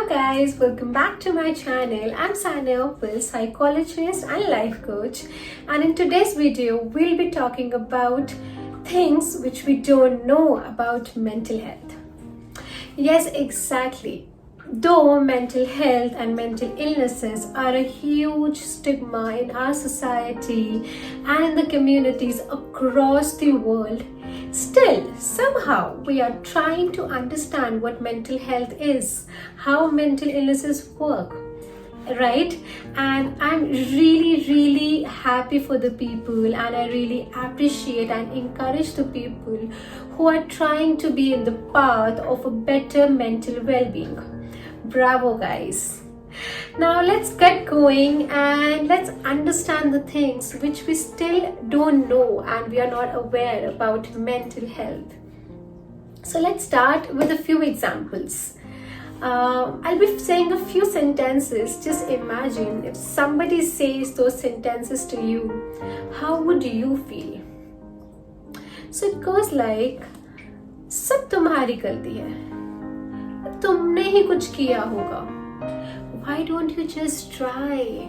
Hello guys, welcome back to my channel. I'm Sanya, psychologist and life coach, and in today's video we'll be talking about things which we don't know about mental health. Yes, exactly. Though mental health and mental illnesses are a huge stigma in our society and in the communities across the world, still, somehow we are trying to understand what mental health is, how mental illnesses work, right? And I'm really happy for the people, and I really appreciate and encourage the people who are trying to be in the path of a better mental well-being. Bravo, guys. Now let's get going and let's understand the things which we still don't know and we are not aware about mental health. So let's start with a few examples. I'll be saying a few sentences. Just imagine if somebody says those sentences to you, how would you feel? So it goes like, सब तुम्हारी गलती है, तुमने ही कुछ किया होगा. Why don't you just try?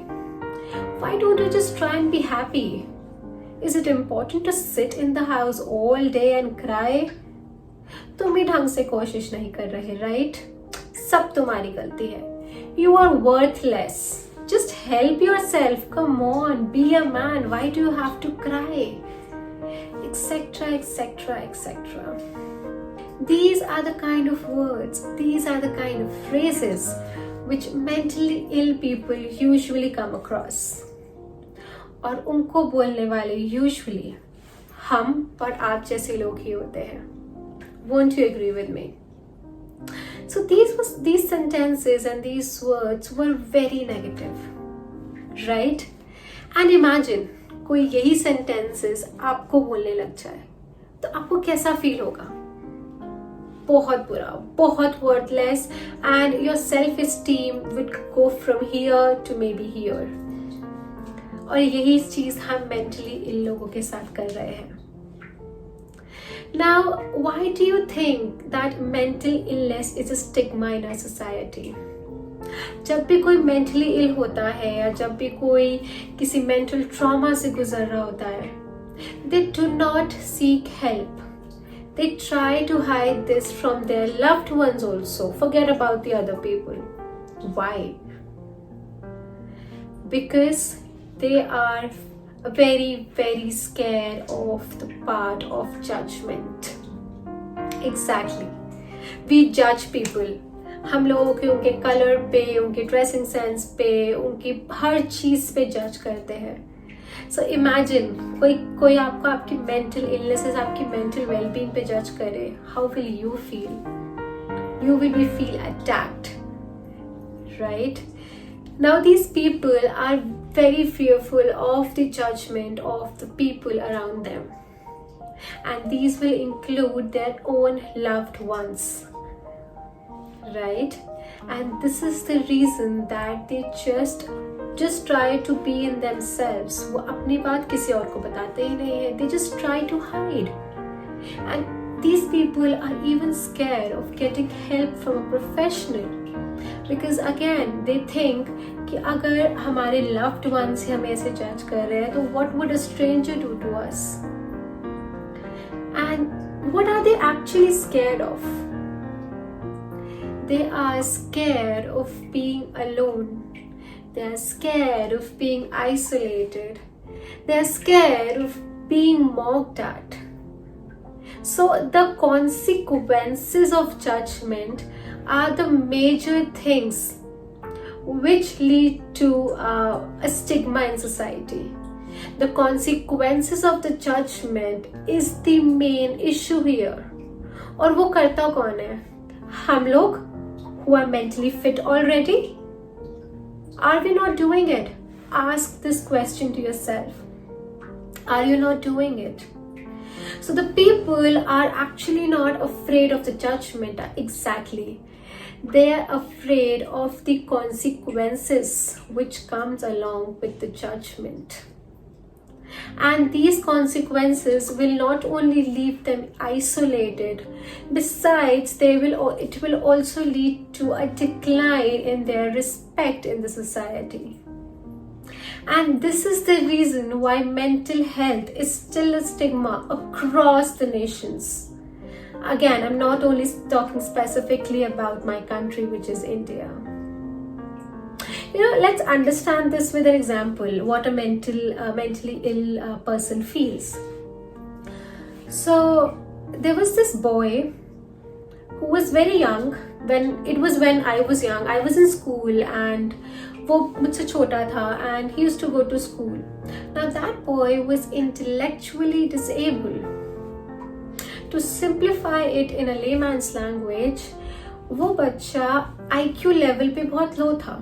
Why don't you just try and be happy? Is it important to sit in the house all day and cry? तुम ही ढंग से कोशिश नहीं कर रहे, right? सब तुम्हारी गलती है. You are worthless. Just help yourself. Come on, be a man. Why do you have to cry? Etc, etc, etc. These are the kind of words, these are the kind of phrases which mentally ill people usually come across. और उनको बोलने वाले usually हम और आप जैसे लोग ही होते हैं. Won't you agree with me? So these sentences and these words were very negative, right? And imagine कोई यही sentences आपको बोलने लग जाए, तो आपको कैसा feel होगा? बहुत बुरा, बहुत worthless, and your self-esteem would go from here to maybe here. और यही चीज हम mentally ill लोगों के साथ कर रहे हैं. Now, why do you think that mental illness is a stigma in our society? जब भी कोई mentally ill होता है या जब भी कोई किसी mental trauma से गुजर रहा होता है, they do not seek help. They try to hide this from their loved ones also. Forget about the other people. Why? Because they are very scared of the part of judgment. Exactly. We judge people. हम लोगों के उनके colour पे, उनके dressing sense पे, उनकी हर चीज पे जज करते हैं. So imagine कोई आपको आपकी mental illnesses, आपकी mental well-being पे judge करे, how will you feel? You will feel attacked, right? Now these people are very fearful of the judgment of the people around them, and these will include their own loved ones, right? And this is the reason that they just try to be in themselves. वो अपनी बात किसी और को बताते ही नहीं है. They just try to hide. And these people are even scared of getting help from a professional. Because again, they think कि अगर हमारे loved ones ही हमें ऐसे judge कर रहे हैं, तो what would a stranger do to us? And what are they actually scared of? They are scared of being alone. They are scared of being isolated. They are scared of being mocked at. So the consequences of judgment are the major things which lead to a stigma in society. The consequences of the judgment is the main issue here. और वो करता कौन है? हम लोग who are mentally fit already? Are we not doing it? Ask this question to yourself. Are you not doing it? So the people are actually not afraid of the judgment. Exactly. They are afraid of the consequences which comes along with the judgment. And these consequences will not only leave them isolated, besides it will also lead to a decline in their respect in the society. And this is the reason why mental health is still a stigma across the nations. Again, I'm not only talking specifically about my country, which is India. Let's understand this with an example, what a mentally ill person feels. So there was this boy who was very young. When I was young, I was in school and वो मुझसे छोटा था, and he used to go to school. Now that boy was intellectually disabled. To simplify it in a layman's language, वो बच्चा IQ level पे बहुत low था.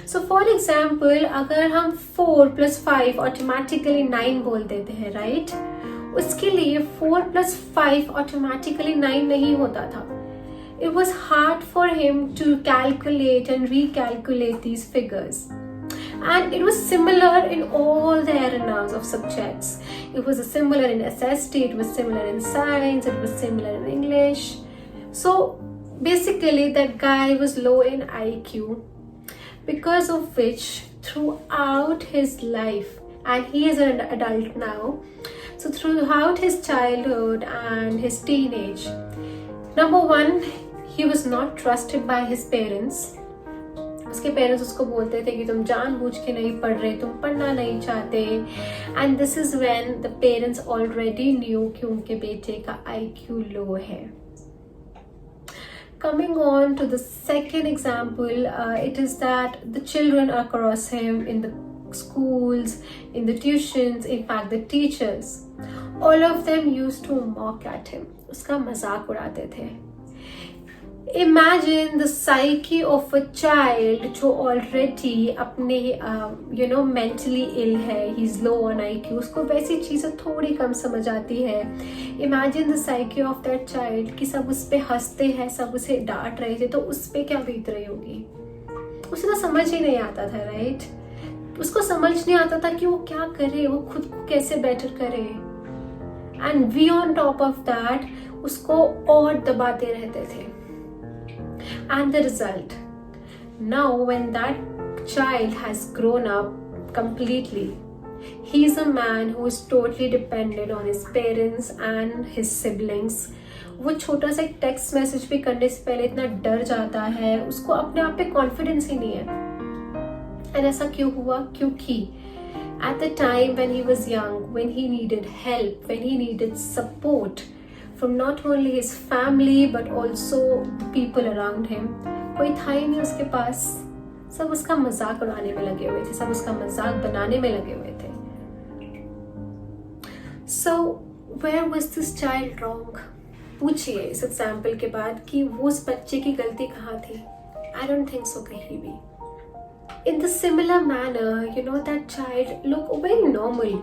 So for example, अगर हम 4 + 5 automatically 9 बोल देते हैं, right? उसके लिए 4 + 5 automatically 9 नहीं होता था. It was hard for him to calculate and recalculate these figures. And it was similar in all the arenas of subjects. It was similar in SST, it was similar in science, it was similar in English. So basically that guy was low in IQ, because of which throughout his life, and he is an adult now, so throughout his childhood and his teenage, number one, he was not trusted by his parents. उसके parents उसको बोलते थे कि तुम जानबूझ के नहीं पढ़ रहे, तुम पढ़ना नहीं चाहते. And this is when the parents already knew कि उनके बेटे का IQ लो है. Coming on to the second example, it is that the children across him in the schools, in the tuitions, in fact the teachers, all of them used to mock at him. उसका मजाक उड़ाते थे. Imagine the psyche of a child जो already अपने mentally ill है, he's low on IQ, उसको वैसी चीज़ें थोड़ी कम समझ आती है. Imagine the psyche of that child कि सब उस पे हंसते हैं, सब उसे डांट रहे थे, तो उस पे क्या बीत रही होगी. उसे तो समझ ही नहीं आता था, राइट? उसको समझ नहीं आता था कि वो क्या करे, वो खुद को कैसे बेटर करे. And we on top of that उसको और दबाते रहते थे. And the result, now when that child has grown up completely, he is a man who is totally dependent on his parents and his siblings. वो छोटा सा एक text message भी करने से पहले इतना डर जाता है, उसको अपने आप पे कॉन्फिडेंस ही नहीं है. And ऐसा क्यों हुआ? क्योंकि at the time when he was young, when he needed help, when he needed support from not only his family but also the people around him, कोई था ही नहीं उसके पास. सब उसका मजाक उड़ाने में लगे हुए थे, सब उसका मजाक बनाने में लगे हुए थे. So where was this child wrong? पूछिए इस एग्जाम्पल के बाद कि वो उस बच्चे की गलती कहाँ थी. I don't think so कहीं भी. In the similar manner, that child looked very normal.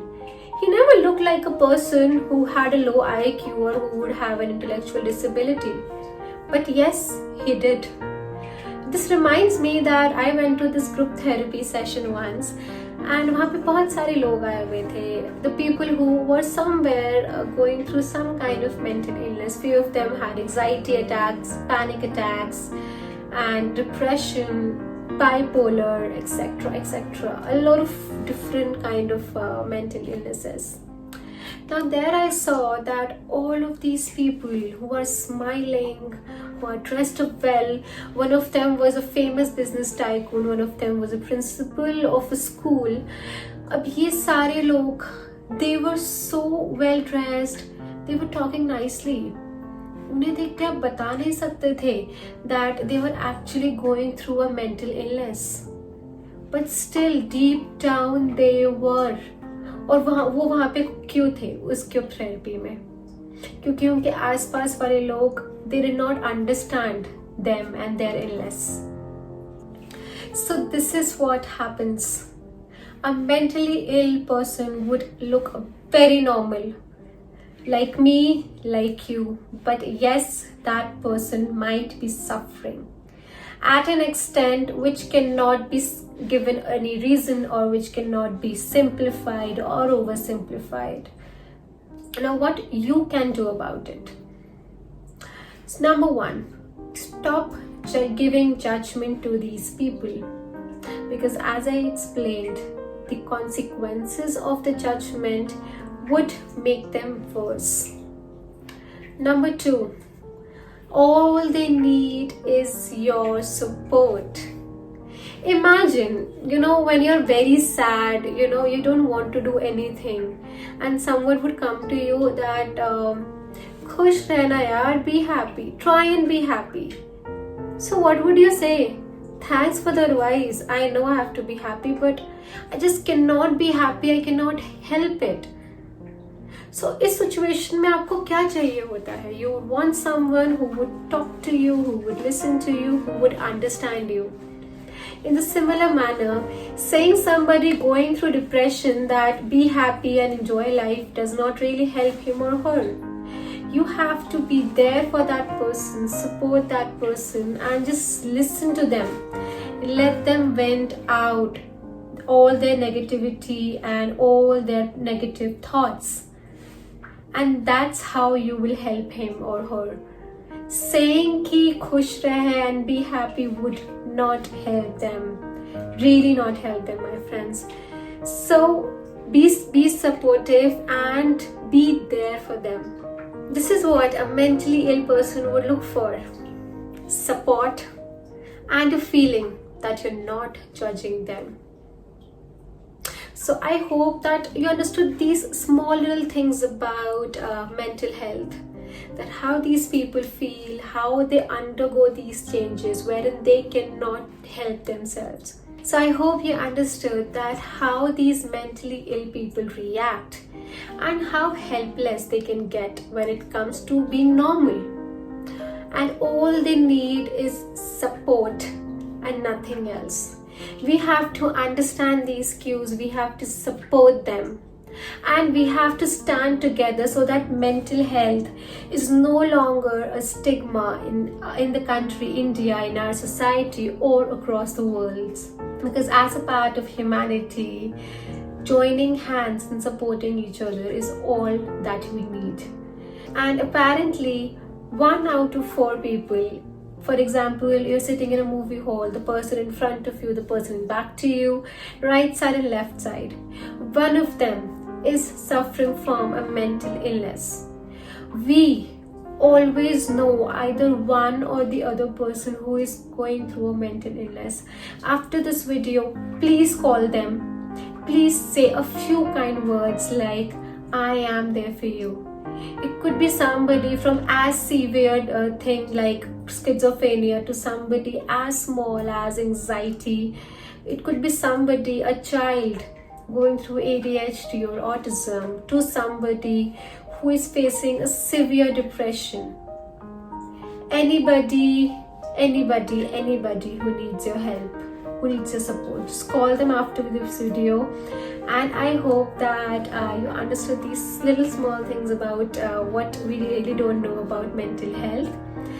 He never looked like a person who had a low IQ or who would have an intellectual disability. But yes, he did. This reminds me that I went to this group therapy session once, and वहाँ पे बहुत सारे लोग आए हुए थे. The people who were somewhere going through some kind of mental illness. Few of them had anxiety attacks, panic attacks, and depression, bipolar, etc., etc. A lot of different kind of mental illnesses. Now there I saw that all of these people who are smiling, who are dressed up well, one of them was a famous business tycoon, one of them was a principal of a school. अब ये सारे लोग, they were so well dressed, they were talking nicely. उन्हें देख के आप बता नहीं सकते थे that they were actually going through a mental illness, but still deep down they were. और वो वहाँ पे क्यों थे उस ग्रुप थेरेपी में? क्योंकि उनके आसपास वाले लोग they did not understand them and their illness. So this is what happens. A mentally ill person would look very normal, like me, like you, but yes, that person might be suffering. at an extent which cannot be given any reason, or which cannot be simplified or oversimplified. Now, what you can do about it? So, number one, stop giving judgment to these people, because as I explained, the consequences of the judgment would make them worse. Number two, all they need is your support. Imagine, when you're very sad, you don't want to do anything, and someone would come to you that, Khush rehna yaar, be happy, try and be happy. So what would you say? Thanks for the advice. I know I have to be happy, but I just cannot be happy. I cannot help it. So इस situation में आपको क्या चाहिए होता है? You would want someone who would talk to you, who would listen to you, who would understand you. In the similar manner, saying somebody going through depression that be happy and enjoy life does not really help him or her. You have to be there for that person, support that person, and just listen to them. Let them vent out all their negativity and all their negative thoughts. And that's how you will help him or her. Saying ki khush rahe and be happy would not help them. Really not help them, my friends. So be supportive and be there for them. This is what a mentally ill person would look for. Support and a feeling that you're not judging them. So I hope that you understood these small little things about mental health, that how these people feel, how they undergo these changes wherein they cannot help themselves. So I hope you understood that how these mentally ill people react and how helpless they can get when it comes to being normal. And all they need is support and nothing else. We have to understand these cues, we have to support them, and we have to stand together so that mental health is no longer a stigma in the country India, in our society, or across the world. Because as a part of humanity, joining hands and supporting each other is all that we need. And apparently 1 out of 4 people, for example, you're sitting in a movie hall, the person in front of you, the person back to you, right side and left side, one of them is suffering from a mental illness. We always know either one or the other person who is going through a mental illness. After this video, please call them. Please say a few kind words like, I am there for you. It could be somebody from as severe thing like schizophrenia to somebody as small as anxiety. It could be somebody, a child going through ADHD or autism, to somebody who is facing a severe depression. Anybody who needs your help, who needs your support, just call them after this video. And I hope that you understood these little small things about what we really don't know about mental health.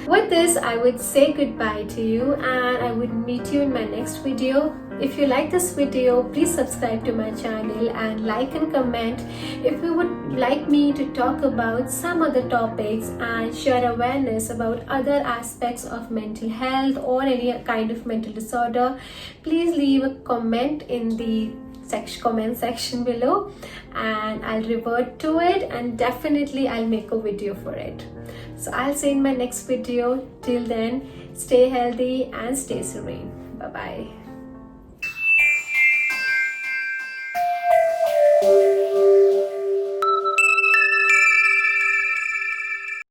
With this, I would say goodbye to you, and I would meet you in my next video. If you like this video, please subscribe to my channel and like and comment if you would like me to talk about some other topics and share awareness about other aspects of mental health or any kind of mental disorder. Please leave a comment in the comment section below, and I'll revert to it, and definitely I'll make a video for it. So I'll see you in my next video. Till then, stay healthy and stay serene. Bye bye.